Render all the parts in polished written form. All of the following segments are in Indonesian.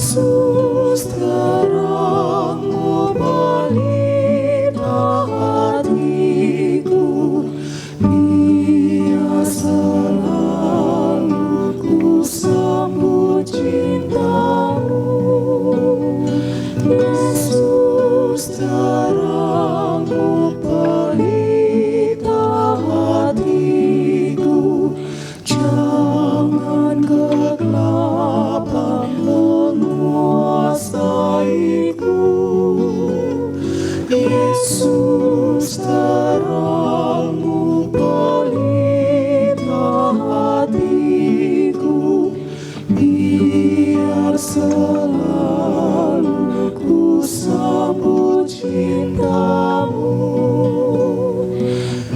Yesus terangmu pelita hatiku, biar selalu ku sambut cintamu. Yesus terangmu pelita hatiku, jangan kegelapan menguasaiku. Yesus terangmu pelita hatiku, biar selalu ku sambut cintamu.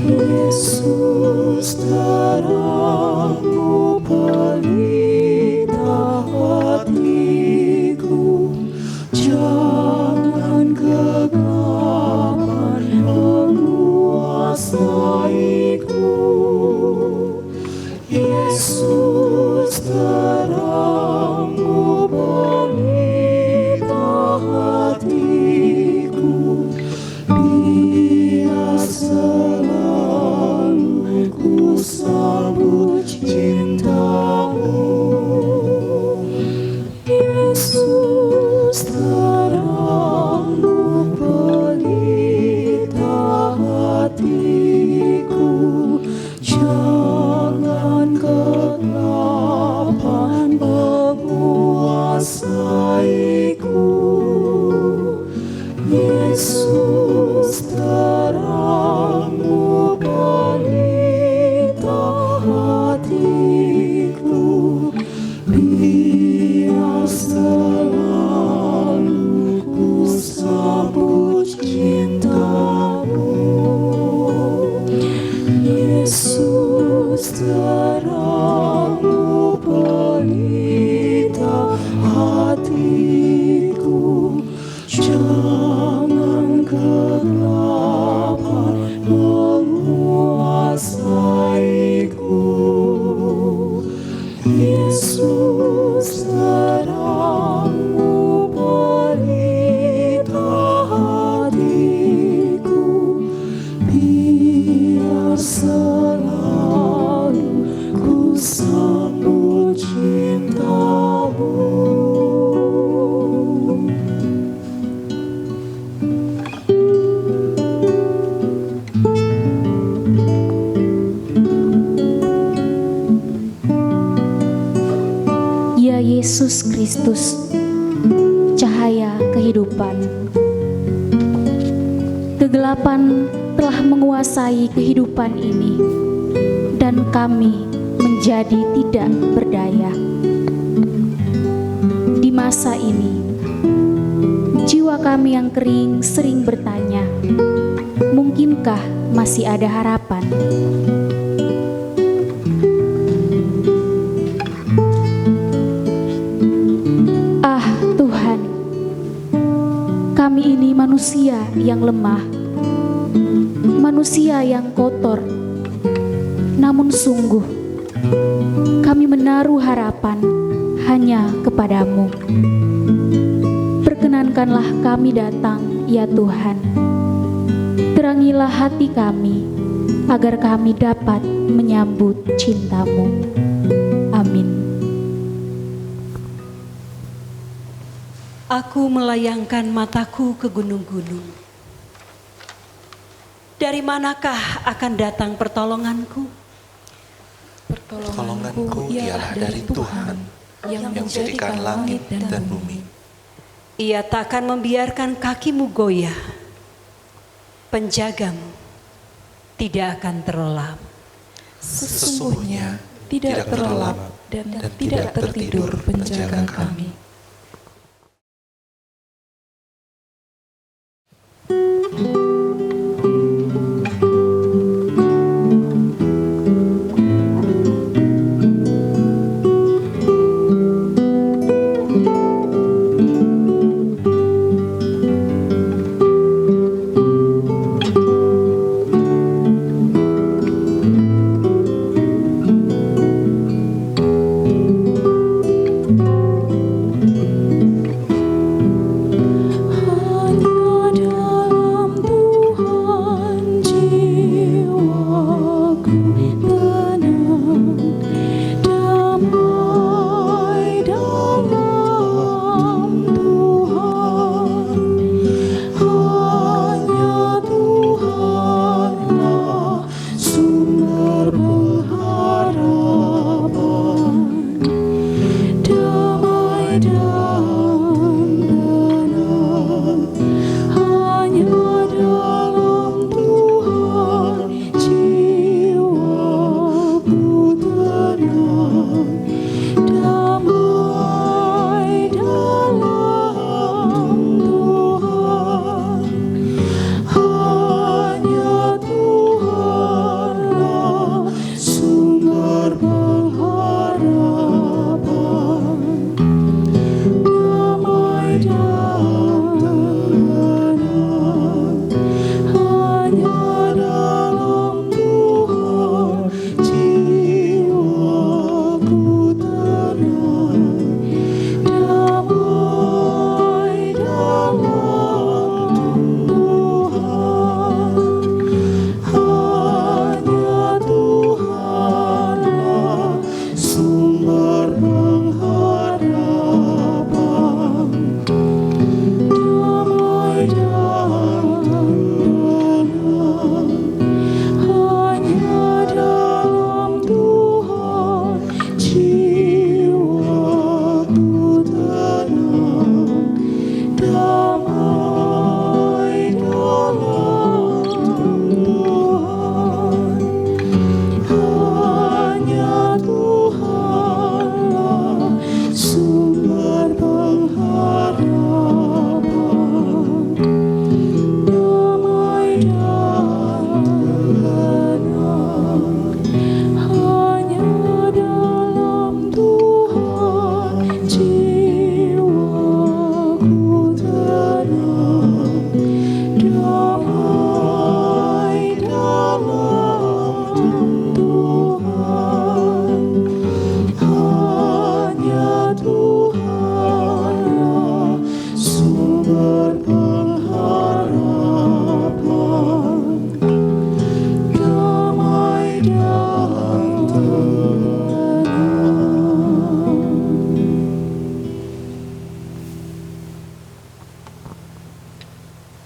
Yesus terangmu pelita hatiku, jangan kegelapan menguasaiku. Yesus terangmu pelita hatiku, biar selalu ku sambut cintamu. Yesus terangmu pelita hatiku, jangan kegelapan menguasaiku. Yesus terangmu pelita hatiku, biar selalu ku sambut cintamu. Yesus terangmu pelita hatiku, jangan kegelapan menguasaiku. Yesus terangmu pelita hatiku, biar selalu ku sambut cintamu. Ya Yesus Kristus, cahaya kehidupan. Kegelapan telah menguasai kehidupan ini, dan kami menjadi tidak berdaya. Di masa ini, jiwa kami yang kering sering bertanya, mungkinkah masih ada harapan? Tuhan, kami ini manusia yang lemah, manusia yang kotor, namun sungguh kami menaruh harapan hanya kepadamu. Perkenankanlah kami datang, ya Tuhan. Terangilah hati kami, agar kami dapat menyambut cintamu. Amin. Aku melayangkan mataku ke gunung-gunung. Dari manakah akan datang pertolonganku? Pertolonganku ialah dari Tuhan yang menjadikan langit dan bumi. Ia takkan membiarkan kakimu goyah. Penjagamu tidak akan terlelap. Sesungguhnya tidak terlelap dan tidak tertidur penjaga kami.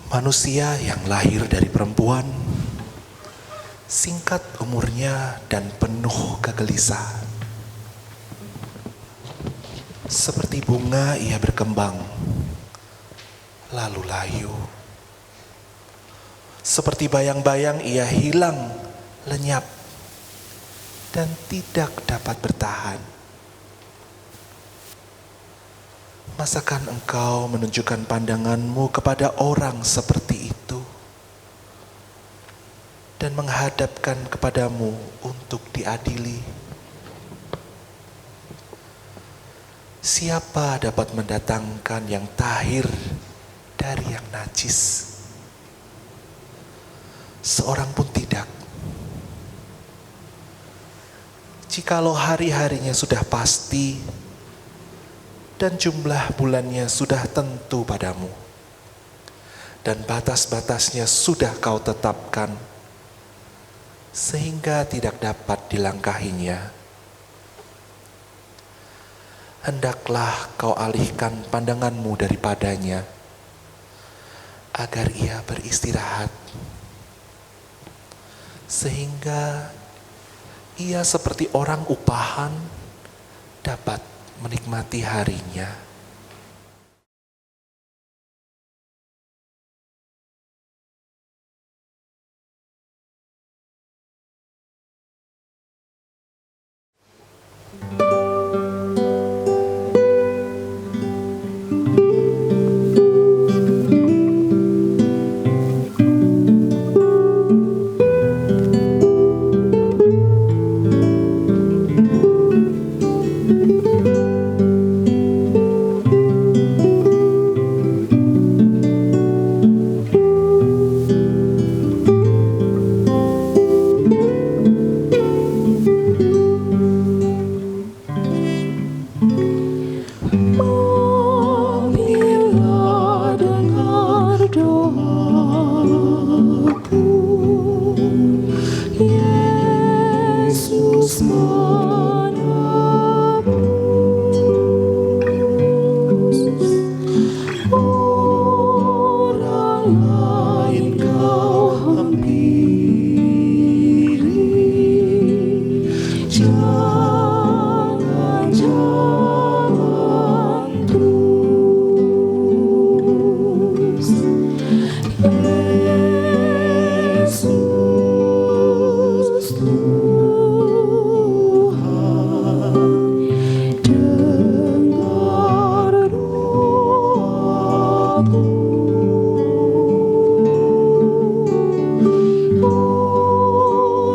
Manusia yang lahir dari perempuan, singkat umurnya dan penuh kegelisahan. Seperti bunga ia berkembang, lalu layu. Seperti bayang-bayang ia hilang, lenyap, dan tidak dapat bertahan. Masakan engkau menunjukkan pandanganmu kepada orang seperti itu dan menghadapkan kepadamu untuk diadili? Siapa dapat mendatangkan yang tahir dari yang najis? Seorang pun tidak. Jikalau hari-harinya sudah pasti dan jumlah bulannya sudah tentu padamu, dan batas-batasnya sudah kau tetapkan, sehingga tidak dapat dilangkahinya, hendaklah kau alihkan pandanganmu daripadanya, agar ia beristirahat, sehingga ia seperti orang upahan dapat menikmati harinya. Bila dengar doaku, Yesus menebus. Orang lain kau hampiri, jangan terus. Yesus Tuhan, dengar doaku.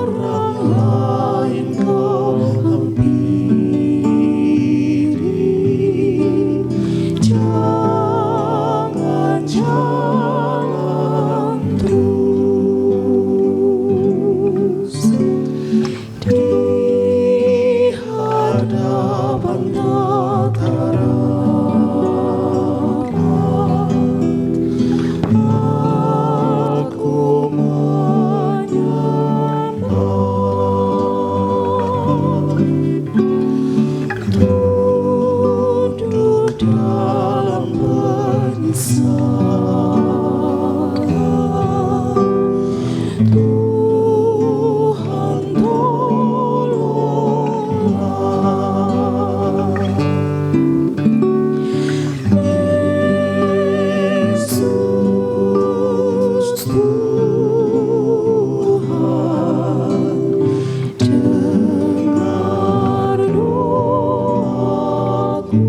Orang lain kau hampiri, jangan terus. Di hadapan tata rahmat, aku menyembah, duduk dalam penyesalan. Tuhan tolonglah. Yesus Tuhan, dengar doaku.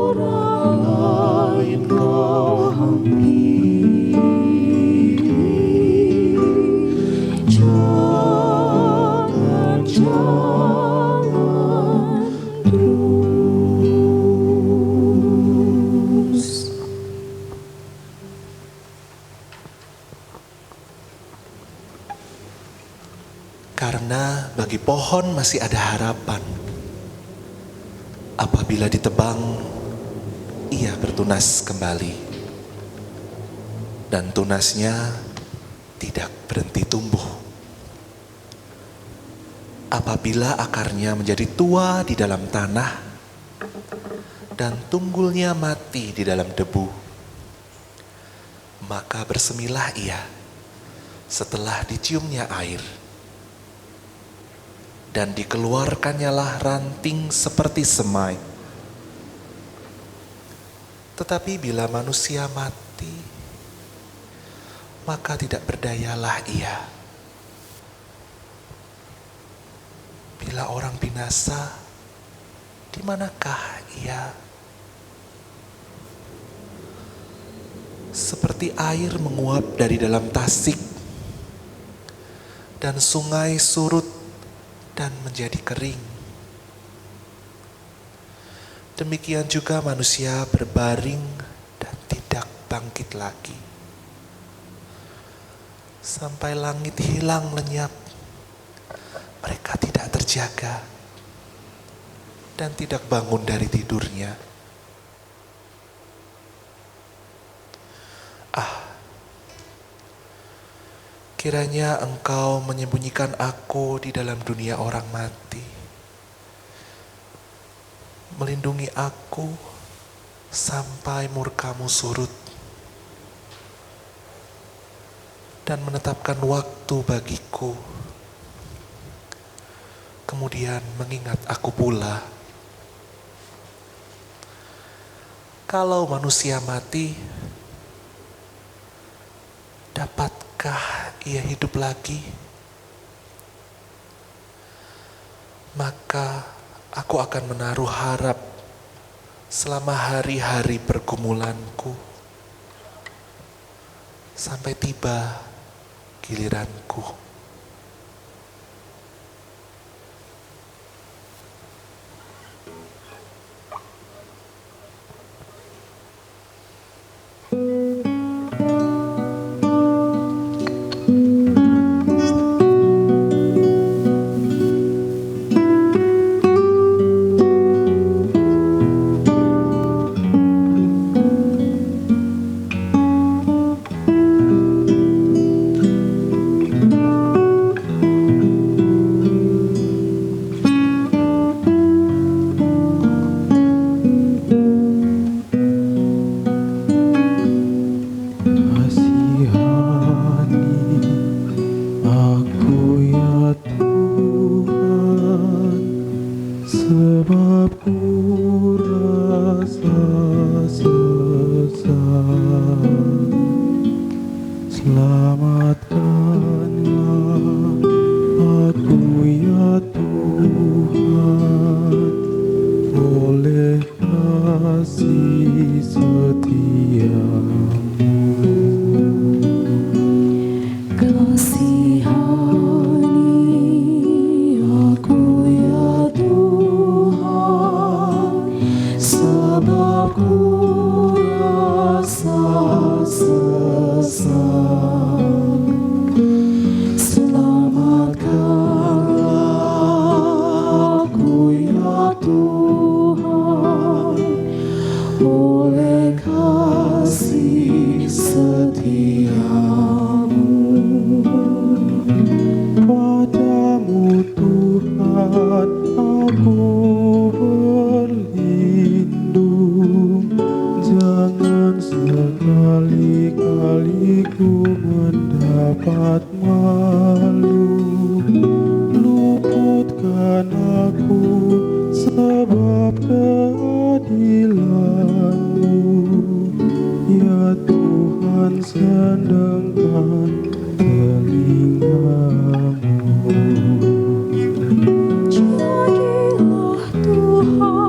Orang lain kau hampiri, jangan terus. Karena bagi pohon masih ada harapan. Apabila ditebang, ia bertunas kembali. Dan tunasnya tidak berhenti tumbuh. Apabila akarnya menjadi tua di dalam tanah, dan tunggulnya mati di dalam debu. Maka bersemilah ia setelah diciumnya air, dan dikeluarkannyalah ranting seperti semai. Tetapi bila manusia mati, maka tidak berdayalah ia. Bila orang binasa, di manakah ia? Seperti air menguap dari dalam tasik, dan sungai surut dan menjadi kering. Demikian juga manusia berbaring dan tidak bangkit lagi, sampai langit hilang lenyap. Mereka tidak terjaga dan tidak bangun dari tidurnya. Kiranya Engkau menyembunyikan aku di dalam dunia orang mati, melindungi aku sampai murka-Mu surut, dan menetapkan waktu bagiku. Kemudian mengingat aku pula. Kalau manusia mati, dapatkah ia hidup lagi? Maka aku akan menaruh harap selama hari-hari pergumulanku, sampai tiba giliranku. Sebab ku rasa sesat, selamatkanlah aku ya Tuhan, oleh kasih setia-Mu. Kasihani aku ya Tuhan, sebab ku rasa sesat. Selamatkanlah aku ya Tuhan, oleh kasih setia-Mu. Padamu Tuhan aku berlindung, jangan sekali-kali ku mendapat malu. Luputkan aku sebab keadilan-Mu, ya Tuhan, sandangkan telinga-Mu. Jadilah Tuhan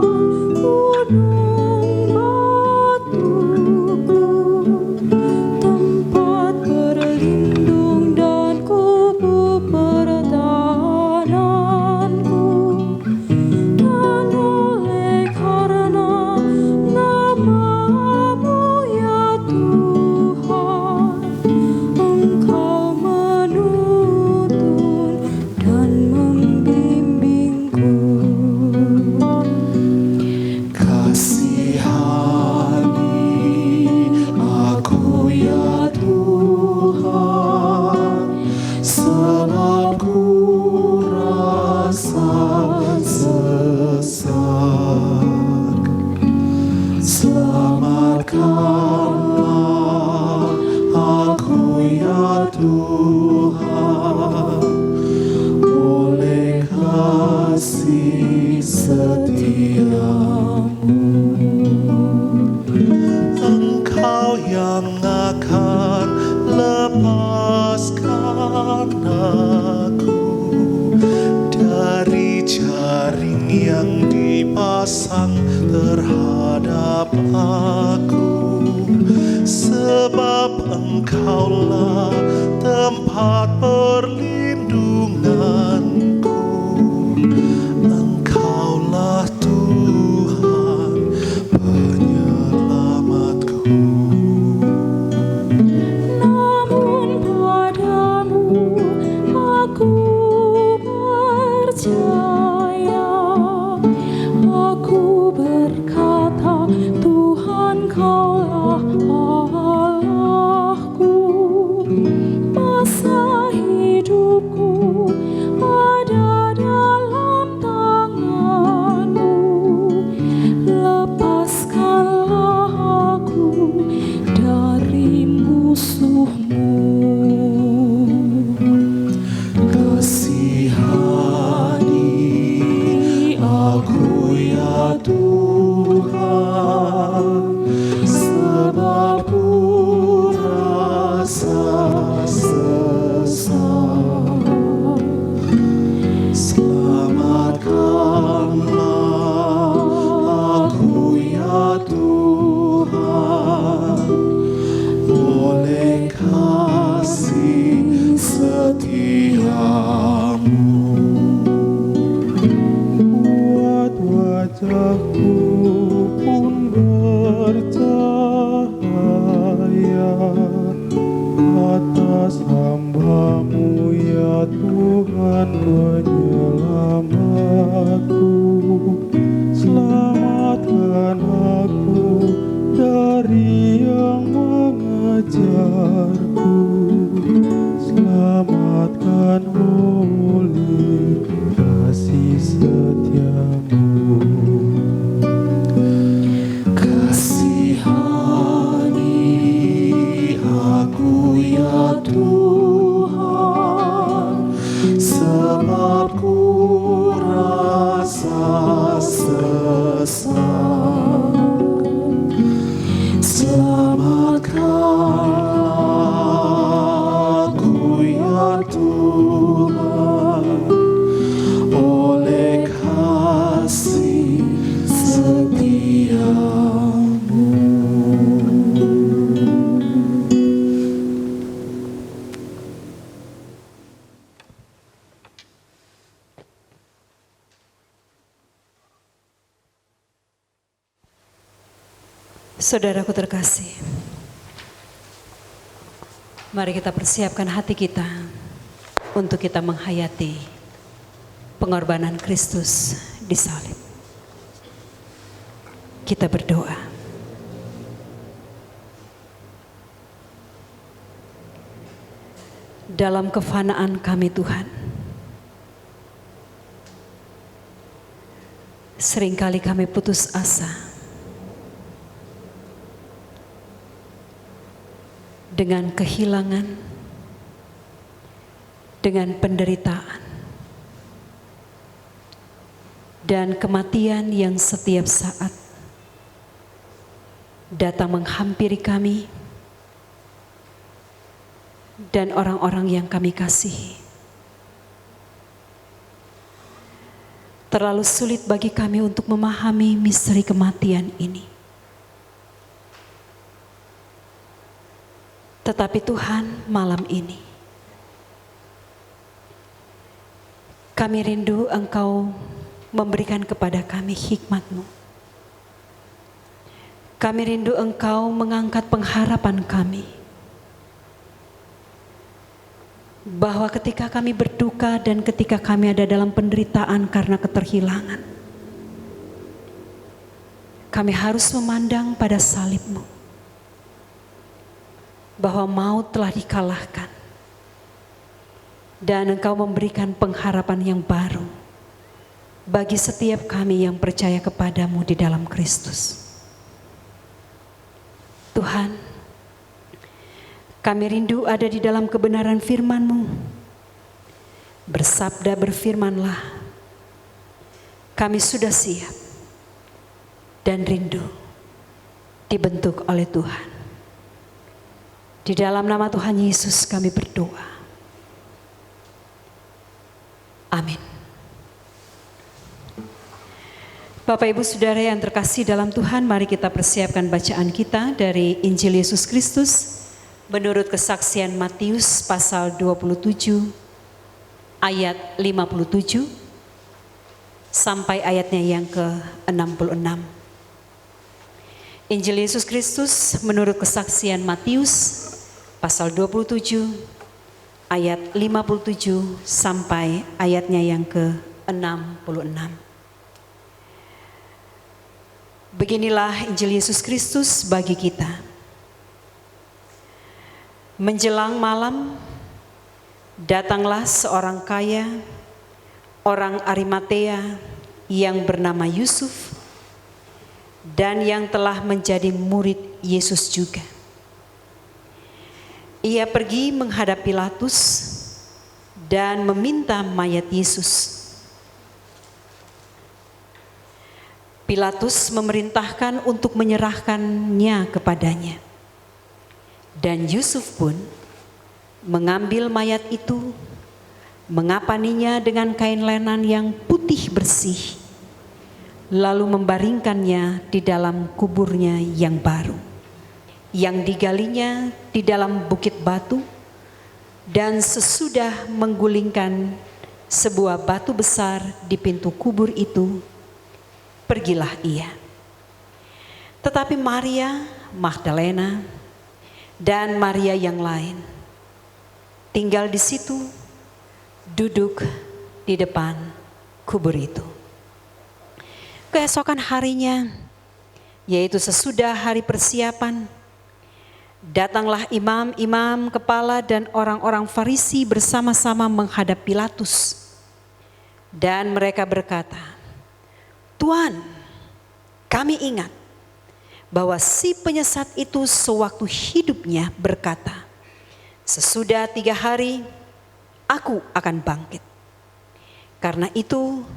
gunung batuku, tempat berlindung dan kubu pertahananku. Dan oleh karena nama-Mu ya Tuhan, Engkau menuntun dan membimbingku. Kasihani aku ya Tuhan, sebab ku rasa sesat. kasih setiamu. Engkau yang akan lepaskan aku dari jaring yang dipasang terhadap aku, sebab Engkaulah tempat perlindunganku. Engkaulah Tuhan penyelamatku. Namun padamu aku percaya, aku berkata Tuhan Kaulah Allahku. Masa hidupku ada dalam tangan-Mu, lepaskanlah aku dari musuh-Mu. Kasihani aku ya Tuhan, sebab ku rasa sesat. Selamatkanlah aku ya Tuhan, oleh kasih setiamu. Buat wajahku pun bercahaya atas hamba-Mu ya Tuhan penyelamatku. Selamatkan aku dari yang mengejarku, selamatkan oleh kasih setiamu. Kasihani aku ya Tuhan, sebab ku rasa sesat. Selamatkanlah aku ya Tuhan, oleh kasih setiamu. Saudaraku terkasih, mari kita persiapkan hati kita untuk kita menghayati pengorbanan Kristus di salib. Kita berdoa. Dalam kefanaan kami Tuhan, seringkali kami putus asa dengan kehilangan, dengan penderitaan, dan kematian yang setiap saat datang menghampiri kami dan orang-orang yang kami kasihi. Terlalu sulit bagi kami untuk memahami misteri kematian ini. Tetapi Tuhan, malam ini kami rindu Engkau memberikan kepada kami hikmat-Mu. Kami rindu Engkau mengangkat pengharapan kami, bahwa ketika kami berduka dan ketika kami ada dalam penderitaan karena keterhilangan, kami harus memandang pada salib-Mu, bahwa maut telah dikalahkan dan Engkau memberikan pengharapan yang baru bagi setiap kami yang percaya kepadamu di dalam Kristus. Tuhan, kami rindu ada di dalam kebenaran firman-Mu. Bersabda, berfirmanlah, kami sudah siap dan rindu dibentuk oleh Tuhan. Di dalam nama Tuhan Yesus kami berdoa. Amin. Bapak Ibu Saudara yang terkasih dalam Tuhan, mari kita persiapkan bacaan kita dari Injil Yesus Kristus menurut kesaksian Matius pasal 27 ayat 57 sampai ayatnya yang ke-66. Injil Yesus Kristus menurut kesaksian Matius pasal 27 ayat 57 sampai ayatnya yang ke-66. Beginilah Injil Yesus Kristus bagi kita. Menjelang malam, datanglah seorang kaya, orang Arimatea yang bernama Yusuf, dan yang telah menjadi murid Yesus juga. Ia pergi menghadap Pilatus dan meminta mayat Yesus. Pilatus memerintahkan untuk menyerahkannya kepadanya. Dan Yusuf pun mengambil mayat itu, mengapaninya dengan kain lenan yang putih bersih, lalu membaringkannya di dalam kuburnya yang baru, yang digalinya di dalam bukit batu. Dan sesudah menggulingkan sebuah batu besar di pintu kubur itu, pergilah ia. Tetapi Maria Magdalena dan Maria yang lain tinggal di situ, duduk di depan kubur itu. Keesokan harinya, yaitu sesudah hari persiapan, datanglah imam-imam kepala dan orang-orang Farisi bersama-sama menghadap Pilatus. Dan mereka berkata, "Tuan, kami ingat bahwa si penyesat itu sewaktu hidupnya berkata, 'Sesudah 3 hari aku akan bangkit.' Karena itu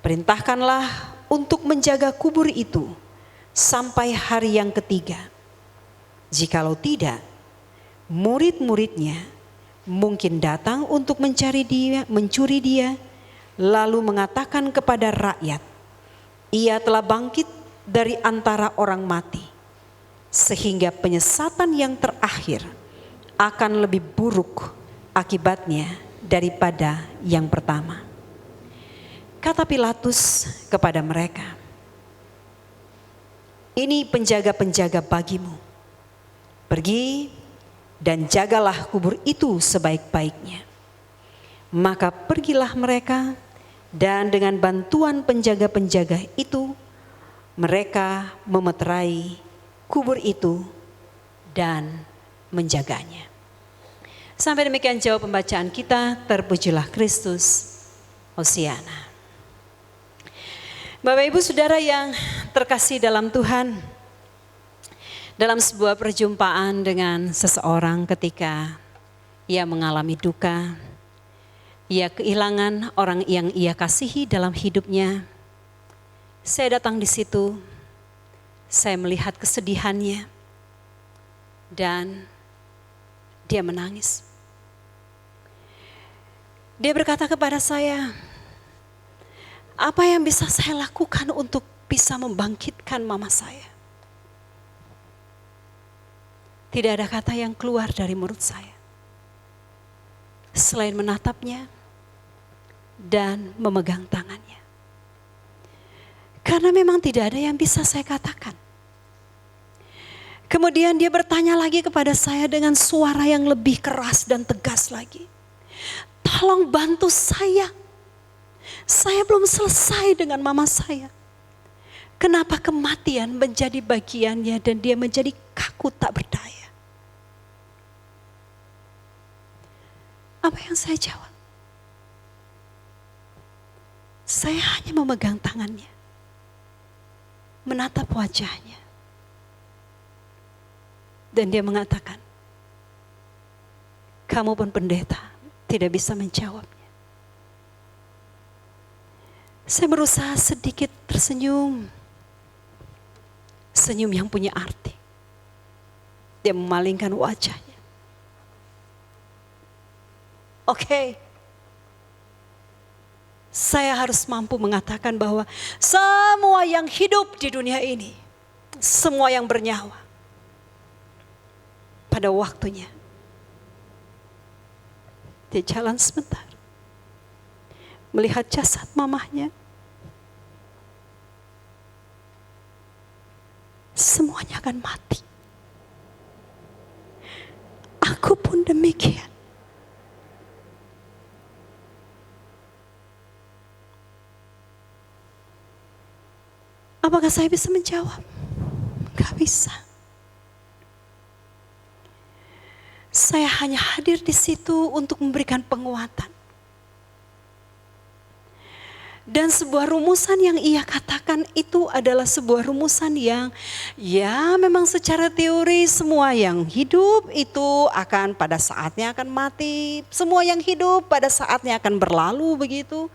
perintahkanlah untuk menjaga kubur itu sampai hari yang ketiga. Jikalau tidak, murid-muridnya mungkin datang untuk mencuri dia, lalu mengatakan kepada rakyat, 'Ia telah bangkit dari antara orang mati,' sehingga penyesatan yang terakhir akan lebih buruk akibatnya daripada yang pertama." Kata Pilatus kepada mereka, "Ini penjaga-penjaga bagimu. Pergi dan jagalah kubur itu sebaik-baiknya." Maka pergilah mereka, dan dengan bantuan penjaga-penjaga itu, mereka memeterai kubur itu dan menjaganya. Sampai demikian jauh pembacaan kita. Terpujilah Kristus. Hosiana. Bapak Ibu Saudara yang terkasih dalam Tuhan, dalam sebuah perjumpaan dengan seseorang ketika ia mengalami duka, ia kehilangan orang yang ia kasihi dalam hidupnya. Saya datang di situ, saya melihat kesedihannya, dan dia menangis. Dia berkata kepada saya, "Apa yang bisa saya lakukan untuk bisa membangkitkan mama saya?" Tidak ada kata yang keluar dari mulut saya selain menatapnya dan memegang tangannya. Karena memang tidak ada yang bisa saya katakan. Kemudian dia bertanya lagi kepada saya dengan suara yang lebih keras dan tegas lagi, "Tolong bantu saya. Saya belum selesai dengan mama saya. Kenapa kematian menjadi bagiannya dan dia menjadi kaku tak berdaya?" Apa yang saya jawab? Saya hanya memegang tangannya, menatap wajahnya. Dan dia mengatakan, "Kamu pun pendeta tidak bisa menjawabnya." Saya berusaha sedikit tersenyum. Senyum yang punya arti. Dia memalingkan wajahnya. Oke. Saya harus mampu mengatakan bahwa semua yang hidup di dunia ini, semua yang bernyawa, pada waktunya, dia jalan sebentar. Melihat jasad mamahnya. Semuanya akan mati. Aku pun demikian. Apakah saya bisa menjawab? Gak bisa. Saya hanya hadir di situ untuk memberikan penguatan. Dan sebuah rumusan yang ia katakan itu adalah sebuah rumusan yang ya memang secara teori semua yang hidup itu akan pada saatnya akan mati. Semua yang hidup pada saatnya akan berlalu begitu.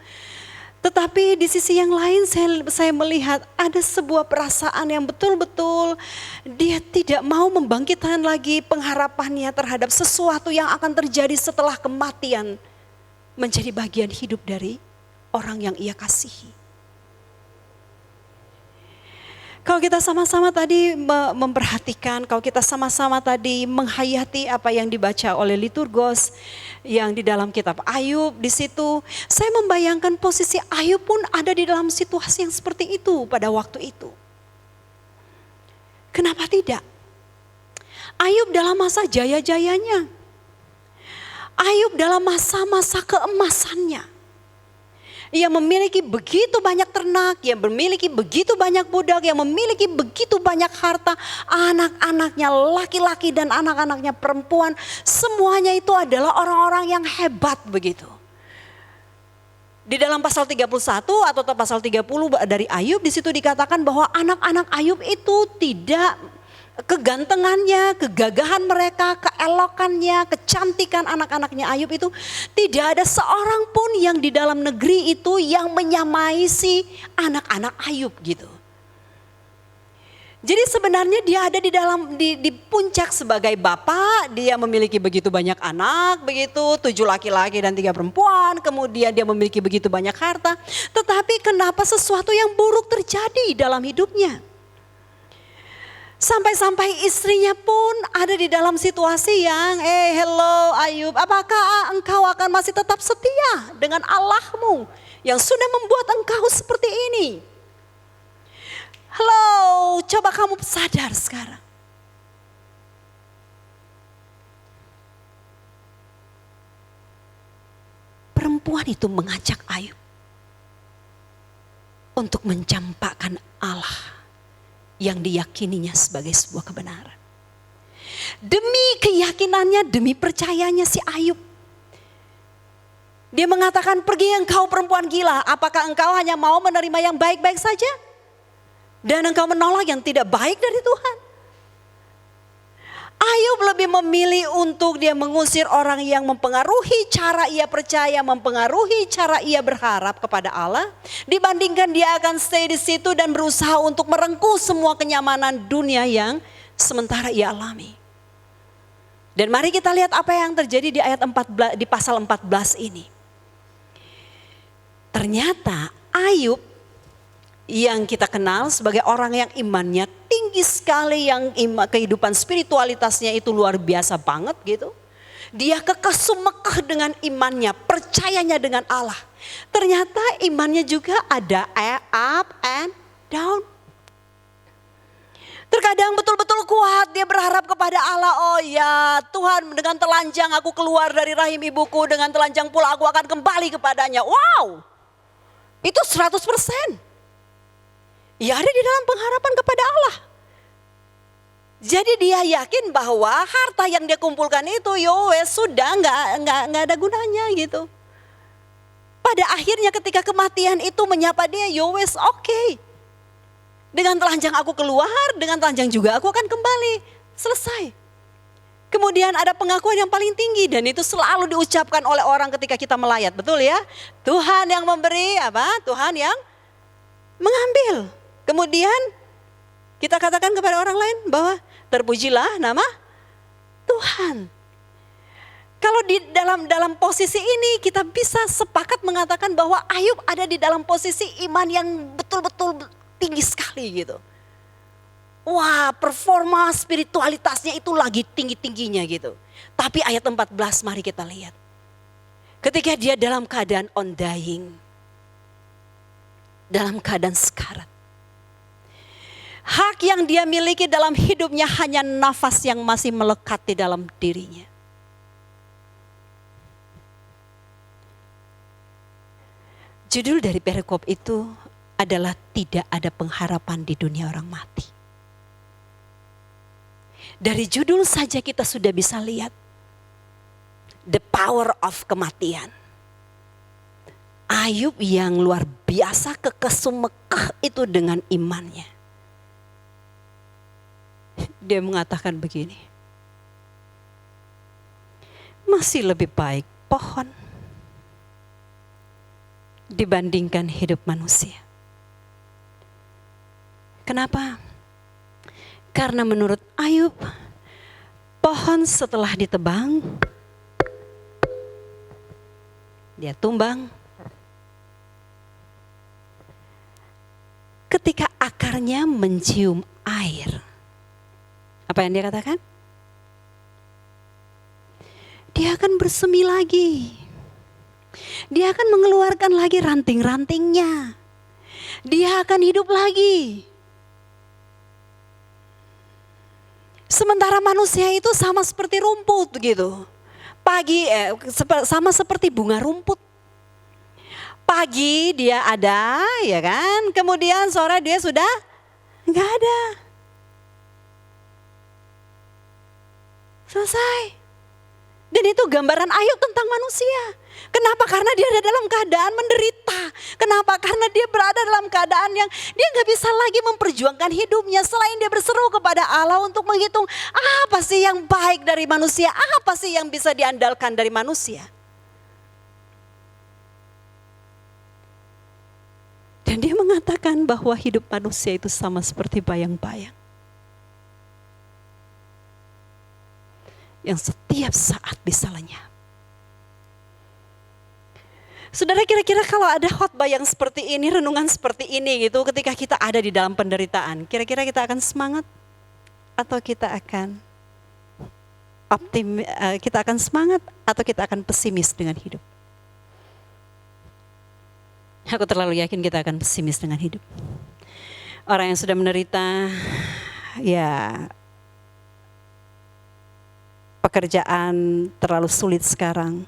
Tetapi di sisi yang lain saya melihat ada sebuah perasaan yang betul-betul dia tidak mau membangkitkan lagi pengharapannya terhadap sesuatu yang akan terjadi setelah kematian menjadi bagian hidup dari orang yang ia kasihi. Kalau kita sama-sama tadi memperhatikan, kalau kita sama-sama tadi menghayati apa yang dibaca oleh liturgos yang di dalam kitab Ayub di situ, saya membayangkan posisi Ayub pun ada di dalam situasi yang seperti itu pada waktu itu. Kenapa tidak? Ayub dalam masa jaya-jayanya. Ayub dalam masa-masa keemasannya. Ia memiliki begitu banyak ternak, ia memiliki begitu banyak budak, ia memiliki begitu banyak harta, anak-anaknya laki-laki dan anak-anaknya perempuan, semuanya itu adalah orang-orang yang hebat begitu. Di dalam pasal 31 atau pasal 30 dari Ayub di situ dikatakan bahwa anak-anak Ayub itu tidak kegantengannya, kegagahan mereka, keelokannya, kecantikan anak-anaknya Ayub itu tidak ada seorang pun yang di dalam negeri itu yang menyamai si anak-anak Ayub gitu. Jadi sebenarnya dia ada di puncak sebagai bapak, dia memiliki begitu banyak anak, begitu 7 laki-laki dan 3 perempuan, kemudian dia memiliki begitu banyak harta. Tetapi kenapa sesuatu yang buruk terjadi dalam hidupnya? Sampai-sampai istrinya pun ada di dalam situasi yang, hello Ayub, apakah engkau akan masih tetap setia dengan Allahmu yang sudah membuat engkau seperti ini? Halo, coba kamu sadar sekarang. Perempuan itu mengajak Ayub untuk mencampakkan Allah yang diyakininya sebagai sebuah kebenaran. Demi keyakinannya, demi percayanya si Ayub. Dia mengatakan, pergi engkau perempuan gila, apakah engkau hanya mau menerima yang baik-baik saja? Dan engkau menolak yang tidak baik dari Tuhan? Ayub lebih memilih untuk dia mengusir orang yang mempengaruhi cara ia percaya, mempengaruhi cara ia berharap kepada Allah, dibandingkan dia akan stay di situ dan berusaha untuk merengkuh semua kenyamanan dunia yang sementara ia alami. Dan mari kita lihat apa yang terjadi di ayat 14, di pasal 14 ini. Ternyata Ayub yang kita kenal sebagai orang yang imannya tinggi sekali, yang kehidupan spiritualitasnya itu luar biasa banget gitu. Dia kekeh dengan imannya, percayanya dengan Allah. Ternyata imannya juga ada up and down. Terkadang betul-betul kuat dia berharap kepada Allah, oh ya Tuhan, dengan telanjang aku keluar dari rahim ibuku, dengan telanjang pula aku akan kembali kepadanya. Wow, itu 100%. Ya ada di dalam pengharapan kepada Allah. Jadi dia yakin bahwa harta yang dia kumpulkan itu sudah nggak ada gunanya gitu. Pada akhirnya ketika kematian itu menyapa dia, oke. Dengan telanjang aku keluar, dengan telanjang juga aku akan kembali. Selesai. Kemudian ada pengakuan yang paling tinggi dan itu selalu diucapkan oleh orang ketika kita melayat. Betul ya? Tuhan yang memberi apa? Tuhan yang mengambil. Kemudian kita katakan kepada orang lain bahwa terpujilah nama Tuhan. Kalau di dalam posisi ini kita bisa sepakat mengatakan bahwa Ayub ada di dalam posisi iman yang betul-betul tinggi sekali gitu. Wah, performa spiritualitasnya itu lagi tinggi-tingginya gitu. Tapi ayat 14 mari kita lihat. Ketika dia dalam keadaan on dying. Dalam keadaan sekarat. Hak yang dia miliki dalam hidupnya hanya nafas yang masih melekat di dalam dirinya. Judul dari perikop itu adalah tidak ada pengharapan di dunia orang mati. Dari judul saja kita sudah bisa lihat the power of kematian. Ayub yang luar biasa kekesumekeh itu dengan imannya. Dia mengatakan begini, masih lebih baik pohon dibandingkan hidup manusia. Kenapa? Karena menurut Ayub, pohon setelah ditebang, dia tumbang. Ketika akarnya mencium air, apa yang dia katakan? Dia akan bersemi lagi. Dia akan mengeluarkan lagi ranting-rantingnya. Dia akan hidup lagi. Sementara manusia itu sama seperti rumput gitu. Sama seperti bunga rumput. Pagi dia ada, ya kan? Kemudian sore dia sudah nggak ada. Selesai. Dan itu gambaran Ayub tentang manusia. Kenapa? Karena dia ada dalam keadaan menderita. Kenapa? Karena dia berada dalam keadaan yang dia nggak bisa lagi memperjuangkan hidupnya selain dia berseru kepada Allah untuk menghitung apa sih yang baik dari manusia, apa sih yang bisa diandalkan dari manusia. Dan dia mengatakan bahwa hidup manusia itu sama seperti bayang-bayang. Yang setiap saat bisa lenyap. Saudara, kira-kira kalau ada khotbah yang seperti ini, renungan seperti ini gitu, ketika kita ada di dalam penderitaan, kira-kira kita akan semangat atau kita akan kita akan semangat atau kita akan pesimis dengan hidup? Aku terlalu yakin kita akan pesimis dengan hidup. Orang yang sudah menderita, ya pekerjaan terlalu sulit sekarang.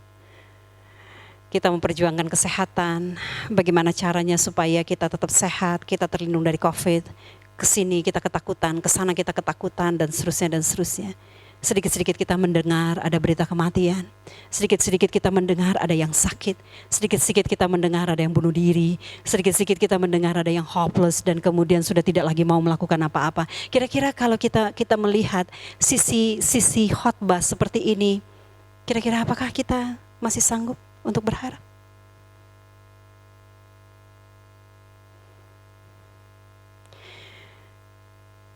Kita memperjuangkan kesehatan, bagaimana caranya supaya kita tetap sehat, kita terlindung dari COVID. Kesini kita ketakutan, kesana kita ketakutan, dan seterusnya dan seterusnya. Sedikit-sedikit kita mendengar ada berita kematian. Sedikit-sedikit kita mendengar ada yang sakit. Sedikit-sedikit kita mendengar ada yang bunuh diri. Sedikit-sedikit kita mendengar ada yang hopeless dan kemudian sudah tidak lagi mau melakukan apa-apa. Kira-kira kalau kita melihat sisi khotbah seperti ini, kira-kira apakah kita masih sanggup untuk berharap?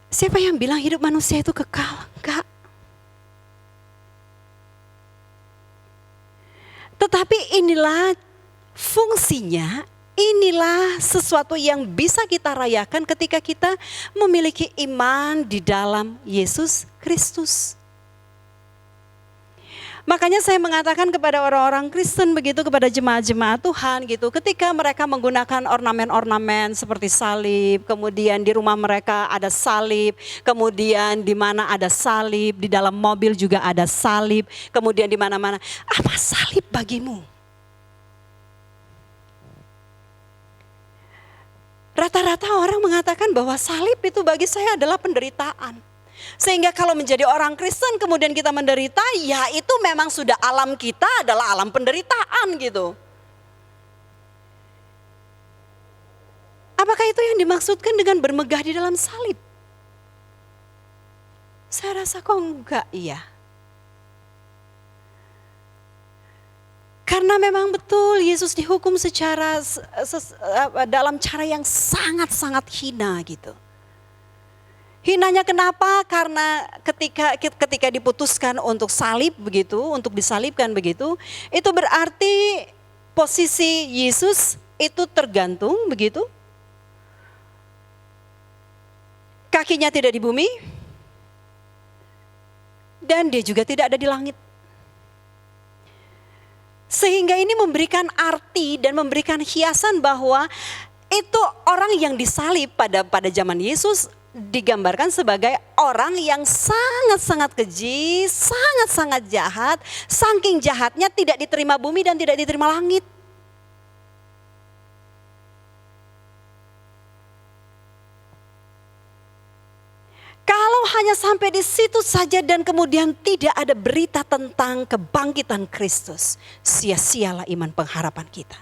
Siapa yang bilang hidup manusia itu kekal? Enggak. Tetapi inilah fungsinya, inilah sesuatu yang bisa kita rayakan ketika kita memiliki iman di dalam Yesus Kristus. Makanya saya mengatakan kepada orang-orang Kristen begitu, kepada jemaat-jemaat Tuhan gitu, ketika mereka menggunakan ornamen-ornamen seperti salib, kemudian di rumah mereka ada salib, kemudian di mana ada salib, di dalam mobil juga ada salib, kemudian di mana-mana. Apa salib bagimu? Rata-rata orang mengatakan bahwa salib itu bagi saya adalah penderitaan. Sehingga kalau menjadi orang Kristen kemudian kita menderita, ya itu memang sudah alam kita adalah alam penderitaan gitu. Apakah itu yang dimaksudkan dengan bermegah di dalam salib? Saya rasa kok enggak, iya. Karena memang betul Yesus dihukum secara dalam cara yang sangat-sangat hina gitu. Hinanya kenapa? Karena ketika diputuskan untuk salib begitu, untuk disalibkan begitu, itu berarti posisi Yesus itu tergantung begitu. Kakinya tidak di bumi dan dia juga tidak ada di langit. Sehingga ini memberikan arti dan memberikan hiasan bahwa itu orang yang disalib pada zaman Yesus digambarkan sebagai orang yang sangat-sangat keji, sangat-sangat jahat, saking jahatnya tidak diterima bumi dan tidak diterima langit. Kalau hanya sampai di situ saja dan kemudian tidak ada berita tentang kebangkitan Kristus, sia-sialah iman pengharapan kita.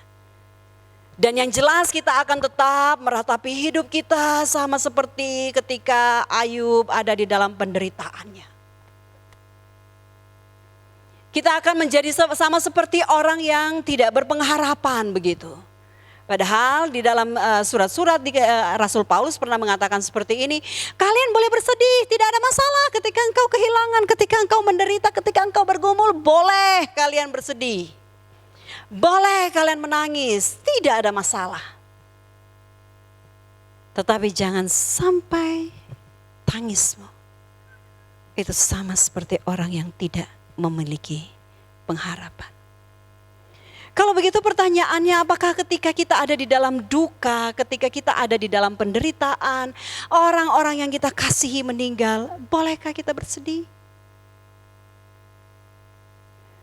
Dan yang jelas kita akan tetap meratapi hidup kita sama seperti ketika Ayub ada di dalam penderitaannya. Kita akan menjadi sama seperti orang yang tidak berpengharapan begitu. Padahal di dalam surat-surat Rasul Paulus pernah mengatakan seperti ini. Kalian boleh bersedih, tidak ada masalah ketika engkau kehilangan, ketika engkau menderita, ketika engkau bergumul, boleh kalian bersedih. Boleh kalian menangis, tidak ada masalah. Tetapi jangan sampai tangismu itu sama seperti orang yang tidak memiliki pengharapan. Kalau begitu pertanyaannya, apakah ketika kita ada di dalam duka, ketika kita ada di dalam penderitaan, orang-orang yang kita kasihi meninggal, bolehkah kita bersedih?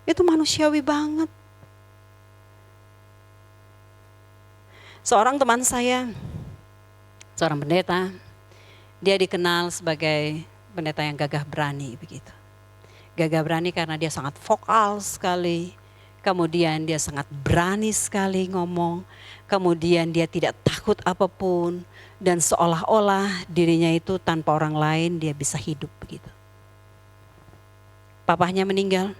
Itu manusiawi banget. Seorang teman saya, seorang pendeta, dia dikenal sebagai pendeta yang gagah berani begitu. Gagah berani karena dia sangat vokal sekali, kemudian dia sangat berani sekali ngomong, kemudian dia tidak takut apapun, dan seolah-olah dirinya itu tanpa orang lain dia bisa hidup begitu. Papahnya meninggal,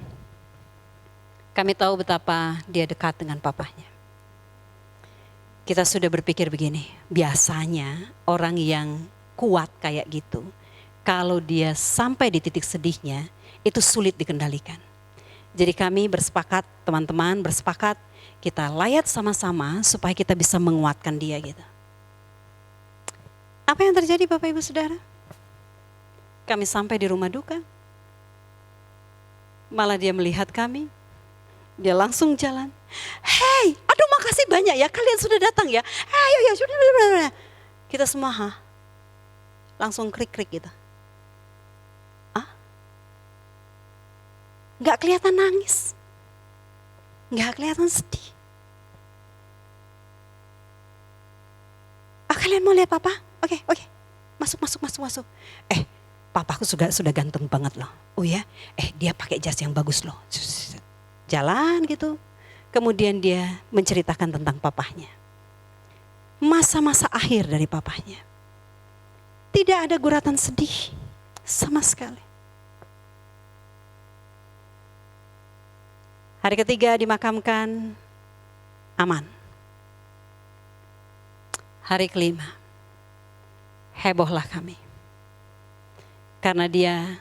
kami tahu betapa dia dekat dengan papahnya. Kita sudah berpikir begini, biasanya orang yang kuat kayak gitu, kalau dia sampai di titik sedihnya, itu sulit dikendalikan. Jadi kami bersepakat, teman-teman bersepakat, kita layat sama-sama supaya kita bisa menguatkan dia gitu. Apa yang terjadi Bapak Ibu Saudara? Kami sampai di rumah duka, malah dia melihat kami, dia langsung jalan. Hei, aduh makasih banyak ya kalian sudah datang ya. Ayo ya sudah. Kita semua langsung krik-krik gitu. Gak kelihatan nangis, gak kelihatan sedih. Kalian mau lihat papa? Oke, masuk. Papaku sudah ganteng banget loh. Oh ya, dia pakai jas yang bagus loh. Jalan gitu. Kemudian dia menceritakan tentang papahnya. Masa-masa akhir dari papahnya. Tidak ada guratan sedih sama sekali. Hari ketiga dimakamkan, aman. Hari kelima, hebohlah kami. Karena dia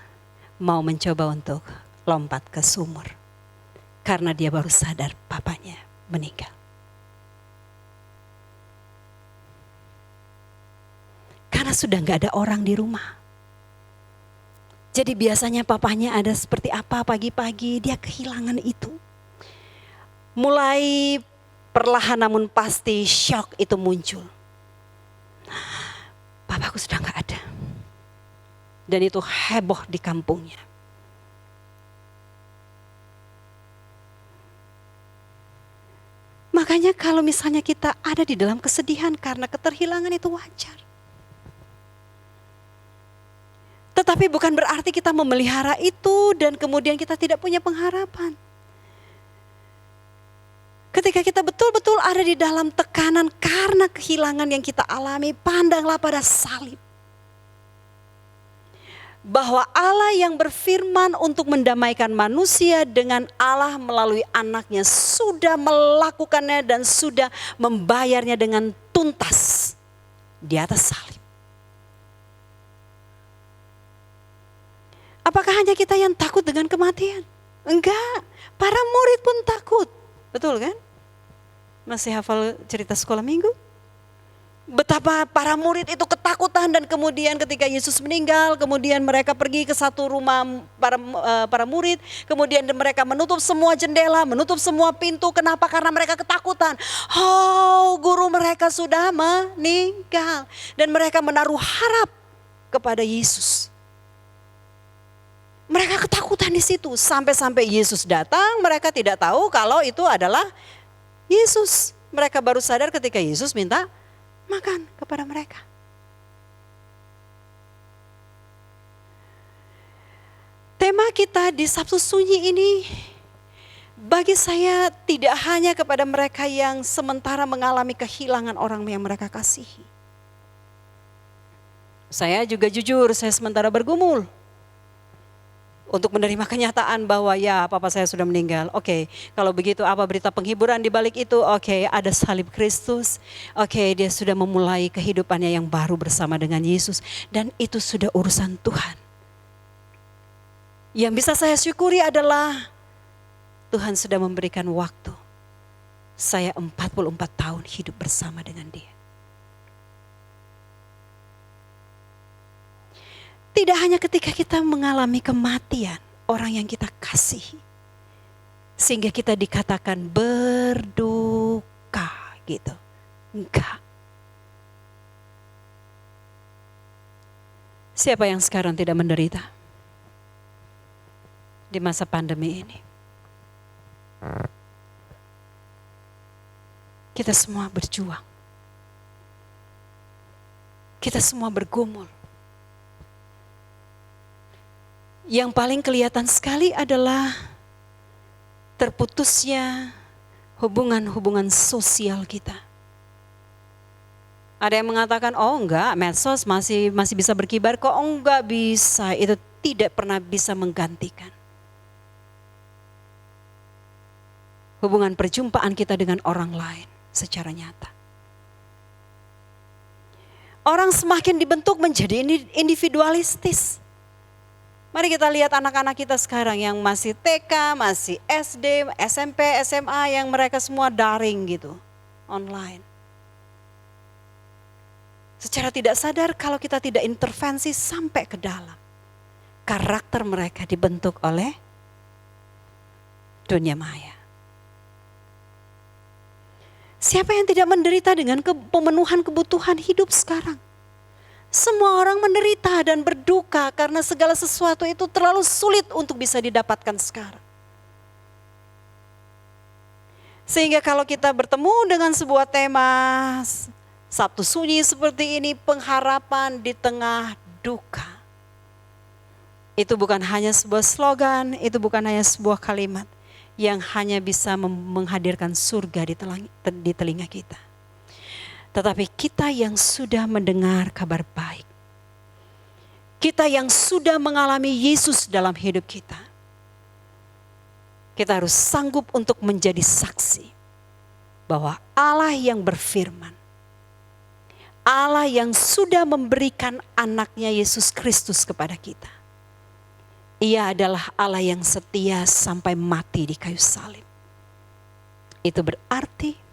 mau mencoba untuk lompat ke sumur. Karena dia baru sadar papanya meninggal. Karena sudah gak ada orang di rumah. Jadi biasanya papanya ada seperti apa pagi-pagi, dia kehilangan itu. Mulai perlahan namun pasti syok itu muncul. Papaku sudah gak ada. Dan itu heboh di kampungnya. Makanya kalau misalnya kita ada di dalam kesedihan karena keterhilangan itu wajar. Tetapi bukan berarti kita memelihara itu dan kemudian kita tidak punya pengharapan. Ketika kita betul-betul ada di dalam tekanan karena kehilangan yang kita alami, pandanglah pada salib. bahwa Allah yang berfirman untuk mendamaikan manusia dengan Allah melalui anaknya sudah melakukannya dan sudah membayarnya dengan tuntas di atas salib. Apakah hanya kita yang takut dengan kematian? Enggak, para murid pun takut. Betul kan? Masih hafal cerita sekolah minggu? Betapa para murid itu ketakutan dan kemudian ketika Yesus meninggal, kemudian mereka pergi ke satu rumah para murid, kemudian mereka menutup semua jendela, menutup semua pintu. Kenapa? Karena mereka ketakutan. Oh, guru mereka sudah meninggal dan mereka menaruh harap kepada Yesus. Mereka ketakutan di situ sampai Yesus datang, mereka tidak tahu kalau itu adalah Yesus. Mereka baru sadar ketika Yesus minta makan kepada mereka. Tema kita di Sabtu Sunyi ini bagi saya tidak hanya kepada mereka yang sementara mengalami kehilangan orang yang mereka kasihi. Saya juga jujur, saya sementara bergumul untuk menerima kenyataan bahwa ya papa saya sudah meninggal. Oke, kalau begitu apa berita penghiburan di balik itu? Oke, ada salib Kristus. Oke, dia sudah memulai kehidupannya yang baru bersama dengan Yesus. Dan itu sudah urusan Tuhan. Yang bisa saya syukuri adalah Tuhan sudah memberikan waktu. Saya 44 tahun hidup bersama dengan dia. Tidak hanya ketika kita mengalami kematian orang yang kita kasihi. Sehingga kita dikatakan berduka gitu. Enggak. Siapa yang sekarang tidak menderita? Di masa pandemi ini. Kita semua berjuang. Kita semua bergumul. Yang paling kelihatan sekali adalah terputusnya hubungan-hubungan sosial kita. Ada yang mengatakan, oh enggak, medsos masih bisa berkibar kok. Oh enggak bisa, itu tidak pernah bisa menggantikan hubungan perjumpaan kita dengan orang lain secara nyata. Orang semakin dibentuk menjadi individualistis. Mari kita lihat anak-anak kita sekarang yang masih TK, masih SD, SMP, SMA yang mereka semua daring gitu, online. Secara tidak sadar kalau kita tidak intervensi sampai ke dalam, karakter mereka dibentuk oleh dunia maya. Siapa yang tidak menderita dengan pemenuhan kebutuhan hidup sekarang? Semua orang menderita dan berduka karena segala sesuatu itu terlalu sulit untuk bisa didapatkan sekarang. Sehingga kalau kita bertemu dengan sebuah tema Sabtu Sunyi seperti ini, pengharapan di tengah duka. Itu bukan hanya sebuah slogan, itu bukan hanya sebuah kalimat yang hanya bisa menghadirkan surga di telinga kita. Tetapi kita yang sudah mendengar kabar baik, kita yang sudah mengalami Yesus dalam hidup kita, kita harus sanggup untuk menjadi saksi bahwa Allah yang berfirman, Allah yang sudah memberikan anaknya Yesus Kristus kepada kita, Ia adalah Allah yang setia sampai mati di kayu salib. Itu berarti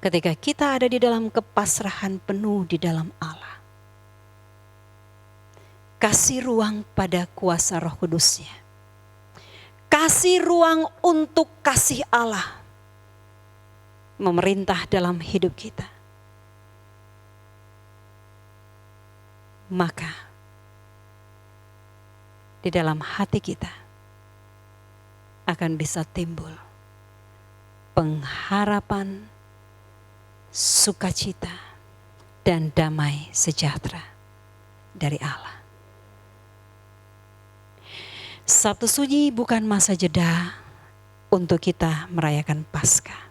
ketika kita ada di dalam kepasrahan penuh di dalam Allah, kasih ruang pada kuasa Roh Kudus-Nya, kasih ruang untuk kasih Allah memerintah dalam hidup kita, maka di dalam hati kita akan bisa timbul pengharapan, sukacita, dan damai sejahtera dari Allah. Sabtu Sunyi bukan masa jeda untuk kita merayakan Paskah.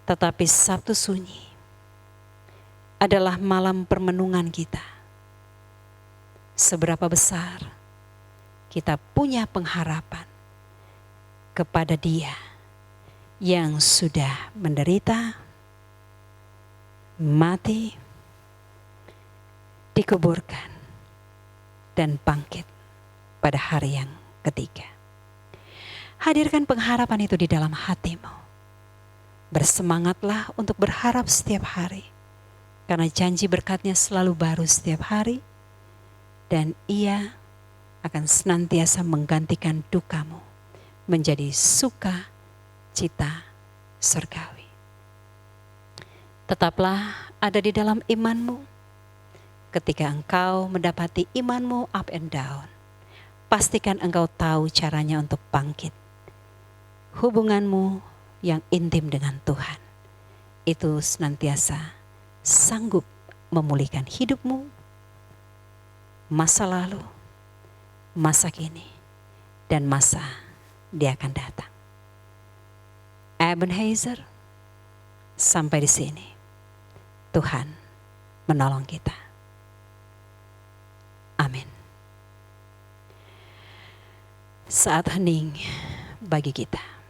Tetapi Sabtu Sunyi adalah malam permenungan kita seberapa besar kita punya pengharapan kepada Dia yang sudah menderita, mati, dikuburkan, dan bangkit pada hari yang ketiga. Hadirkan pengharapan itu di dalam hatimu. Bersemangatlah untuk berharap setiap hari, karena janji berkat-Nya selalu baru setiap hari, dan Ia akan senantiasa menggantikan dukamu menjadi sukacita surgawi. Tetaplah ada di dalam imanmu. Ketika engkau mendapati imanmu up and down, pastikan engkau tahu caranya untuk bangkit. Hubunganmu yang intim dengan Tuhan itu senantiasa sanggup memulihkan hidupmu, masa lalu, masa kini, dan masa dia akan datang. Ebenezer, sampai di sini Tuhan menolong kita. Amin. Saat hening bagi kita.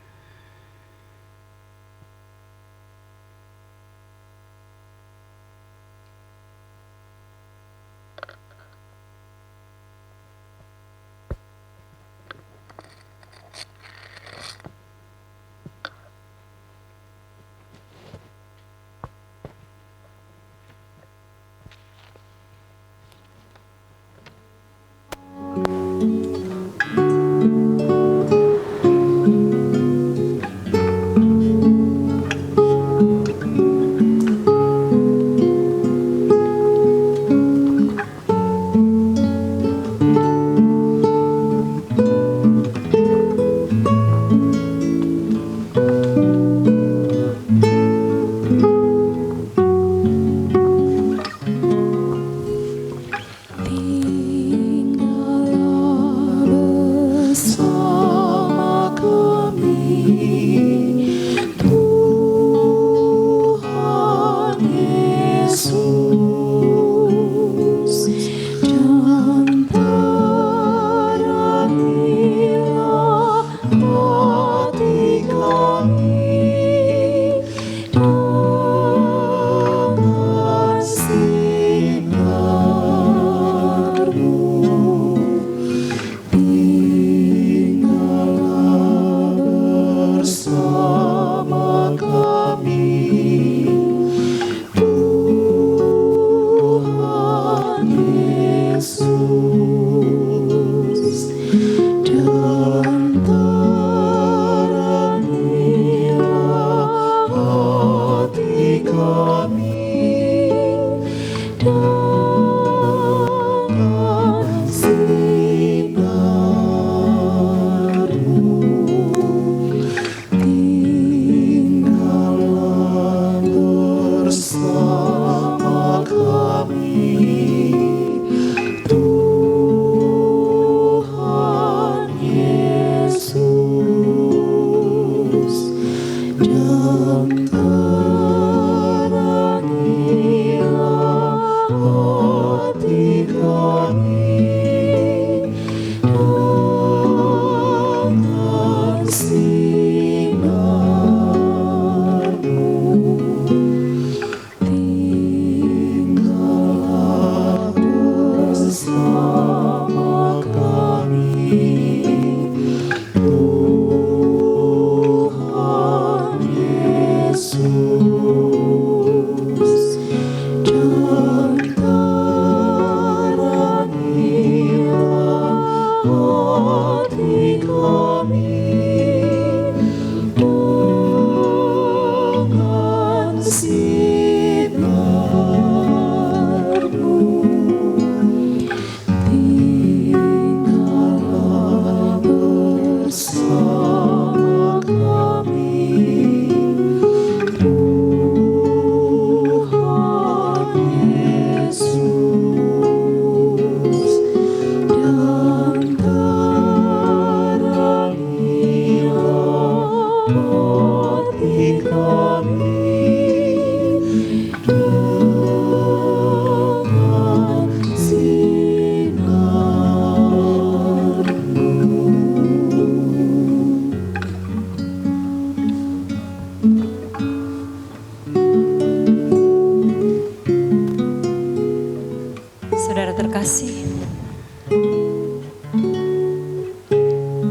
kasih,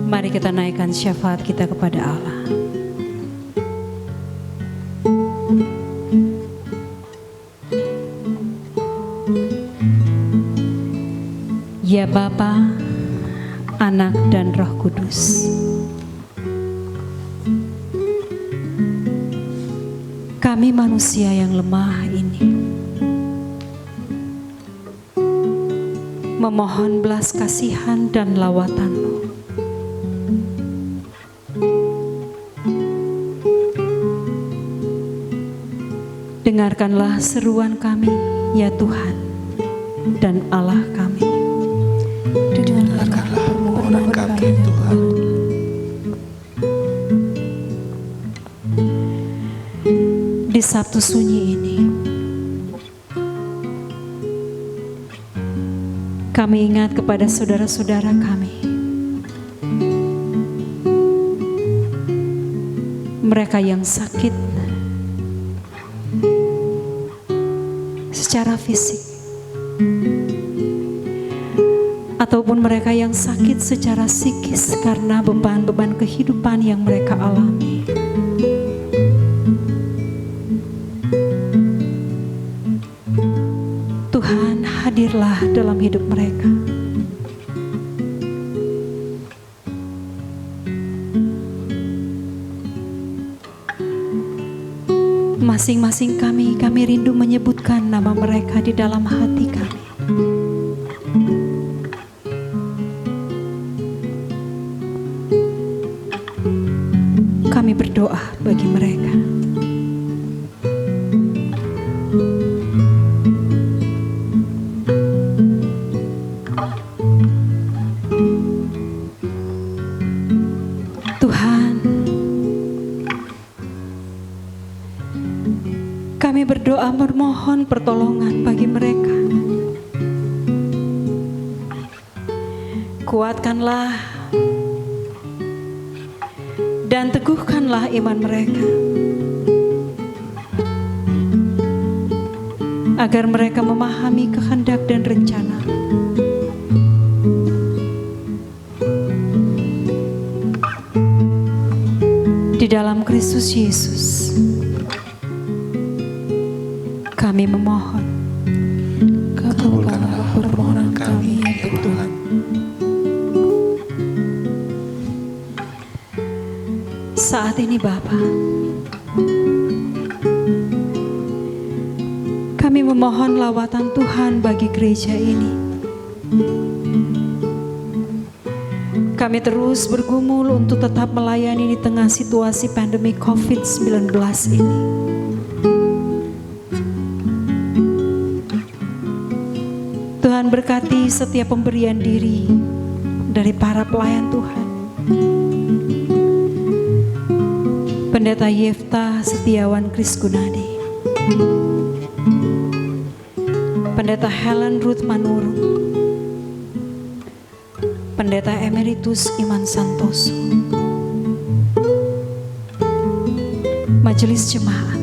mari kita naikkan syafaat kita kepada Allah. Ya Bapa, Anak dan Roh Kudus, kami manusia yang lemah ini memohon belas kasihan dan lawatan-Mu. Dengarkanlah seruan kami, ya Tuhan dan Allah kami. Dengarkanlah permohonan kami, Tuhan. Di Sabtu sunyi ini, kami ingat kepada saudara-saudara kami. Mereka yang sakit secara fisik, ataupun mereka yang sakit secara psikis karena beban-beban kehidupan yang mereka alami. Tuhan, hadirlah dalam hidup mereka. Masing-masing kami rindu menyebutkan nama mereka di dalam hati kami. Kami berdoa bagi mereka. Tuhan, kami berdoa memohon pertolongan bagi mereka. Kuatkanlah dan teguhkanlah iman mereka, agar mereka memahami kehendak dan rencana. Di dalam Kristus Yesus, kami memohon. Kabulkanlah permohonan kami, ya Tuhan. Saat ini Bapa, kami memohon lawatan Tuhan bagi gereja ini. Kami terus bergumul untuk tetap melayani di tengah situasi pandemi COVID-19 ini. Tuhan berkati setiap pemberian diri dari para pelayan Tuhan. Pendeta Yefta Setiawan Kris Gunadi, Pendeta Helen Ruth Manurung, Pendeta Emeritus Iman Santoso, Majelis Jemaat,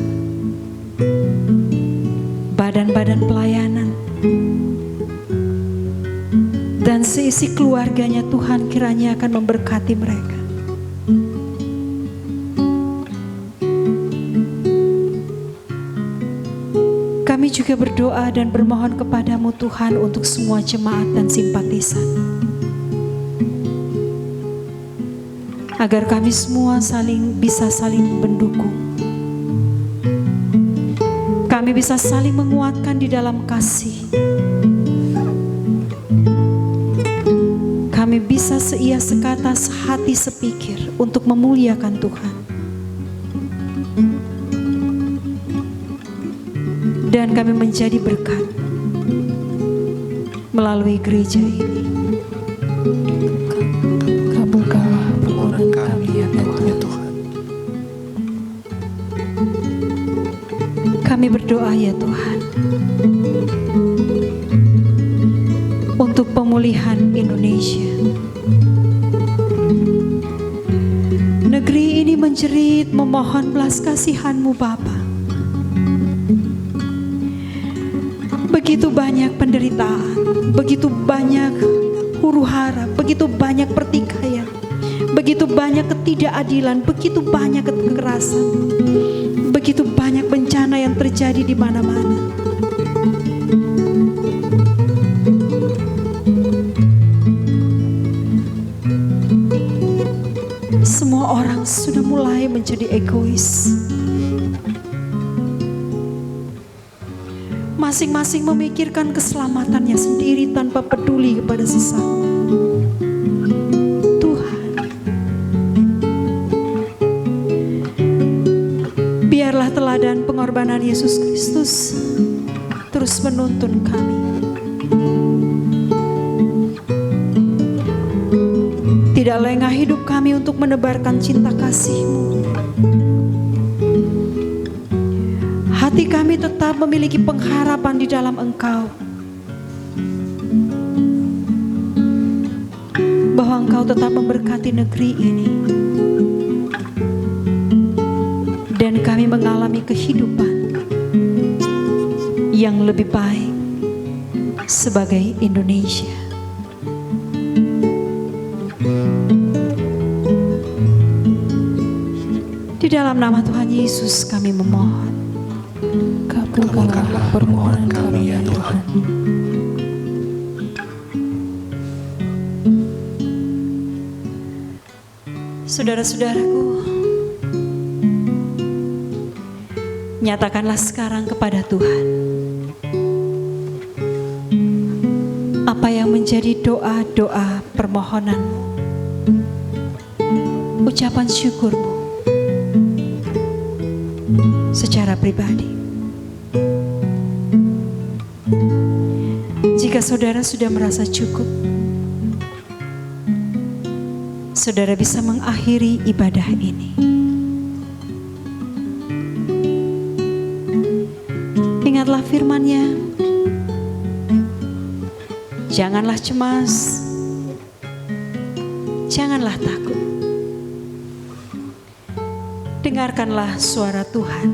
badan-badan pelayanan, dan seisi keluarganya. Tuhan kiranya akan memberkati mereka. Kami juga berdoa dan bermohon kepadamu Tuhan untuk semua jemaat dan simpatisan, agar kami semua bisa saling mendukung. Kami bisa saling menguatkan di dalam kasih. Kami bisa seia sekata, sehati sepikir untuk memuliakan Tuhan. Dan kami menjadi berkat melalui gereja ini. Kabulkanlah permohonan kami, ya Tuhan. Kami berdoa ya Tuhan, untuk pemulihan Indonesia. Negeri ini menjerit memohon belas kasihan-Mu Bapa. Begitu banyak penderitaan, begitu banyak huru-hara, begitu banyak pertikaian, begitu banyak ketidakadilan, begitu banyak kekerasan, begitu banyak bencana yang terjadi di mana-mana. Semua orang sudah mulai menjadi egois. Masing-masing memikirkan keselamatannya sendiri tanpa peduli kepada sesama. Tuhan, biarlah teladan pengorbanan Yesus Kristus terus menuntun kami. Tidak lengah hidup kami untuk menebarkan cinta kasih-Mu. Hati kami tetap memiliki pengharapan di dalam Engkau, bahwa Engkau tetap memberkati negeri ini, dan kami mengalami kehidupan yang lebih baik sebagai Indonesia. Di dalam nama Tuhan Yesus kami memohon. Kabulkanlah permohonan kami ya Tuhan. Saudara-saudaraku, nyatakanlah sekarang kepada Tuhan apa yang menjadi doa-doa permohonanmu, ucapan syukurmu secara pribadi. Jika saudara sudah merasa cukup, saudara bisa mengakhiri ibadah ini. Ingatlah firman-Nya, janganlah cemas, janganlah takut. Dengarkanlah suara Tuhan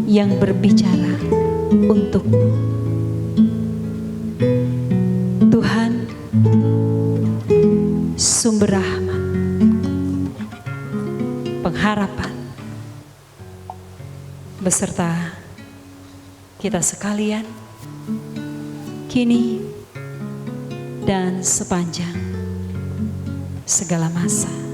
yang berbicara untukmu. Tuhan, sumber rahmat, pengharapan, beserta kita sekalian, kini dan sepanjang segala masa.